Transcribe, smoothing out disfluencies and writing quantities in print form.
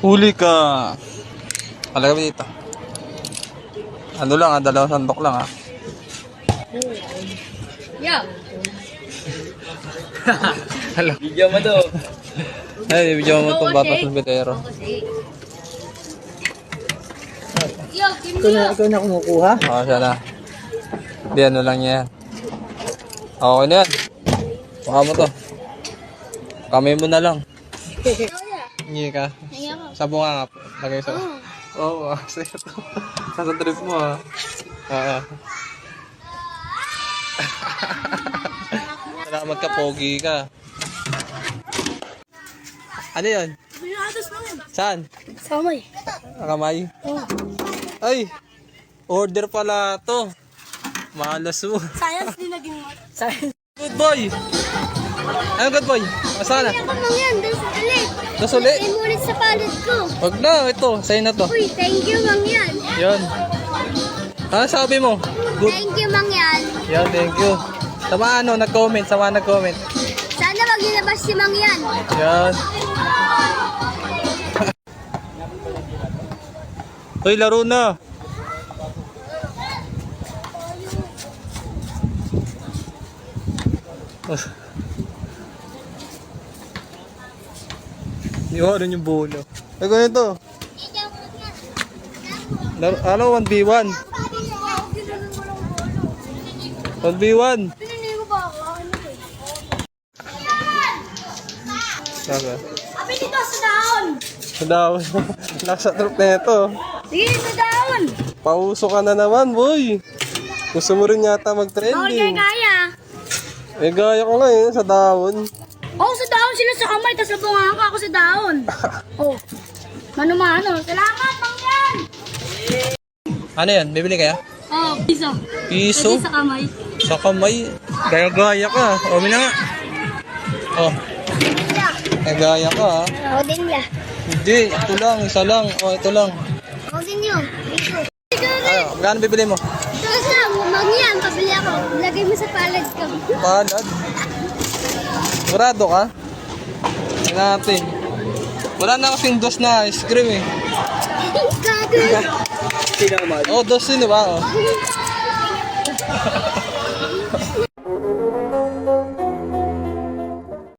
Huli ka. Palagay dito. Ano lang dalawang sandok lang Yo. Hello. Video mo to. Ay, video mo itong bata sa bitero. Yo, Kim. Ikaw na kumukuha? Oo, siya na. Hindi, ano lang yan. Okay na yan. Baka mo to. Kamay mo na lang. Hindi ka. Sa bunga nga po. Lagay sa... Oo, sa'yo to. Nasa trip mo Salamat ka, pogi ka. Ano yun? Saan? Samay. Kamay? Ay! Order pala to. Malas mo. Science din naging science. Good boy! Ano good boy? Masana? Ako mang yan, doon sa ulit. Tapos uli? Ay mo ulit sa palad ko. Wag na, ito. Sa'yo na to. Uy, thank you mang yan. Yan. Ano sabi mo? Good. Thank you mang yan. Yan, thank you. Sama nag-comment. Sana wag nilabas si mang yan. Yan. Hoy, laro na. Iwanan yung bolo. Ay, ganito. Laro, ano, 1v1. 1v1. Saga. Abi dito sa daon. Sa daon. Nasa trip na ito. Sige, sa daon. Pauso ka na naman, boy. Gusto mo rin yata Bawal mag-trending. kaya. Eh, gaya ko nga sa daon. Oh, sa daon sila sa kamay, tapos nabunga ka ako sa daon. Oh. Mano-mano. Salamat, mang yan. Ano yan? Bibili kaya? Oh, piso. Piso? Pwede sa kamay. Sa kamay. Gaya-gaya ka. O, mina nga. O. Gaya ka, ha? Ako din niya. Hindi. Ito lang. Isa lang. O, ito lang. Ako din yun. Piso. Ano? Magkano bibili mo? Tapos na, mang yan, pabili ako. Lagay mo sa palad ko. Palad. Sigurado ka? Tingnan natin. Wala na kasing dos na ice cream eh. Gago. Sino ka mag? Oh, dos yun, di ba? Oh.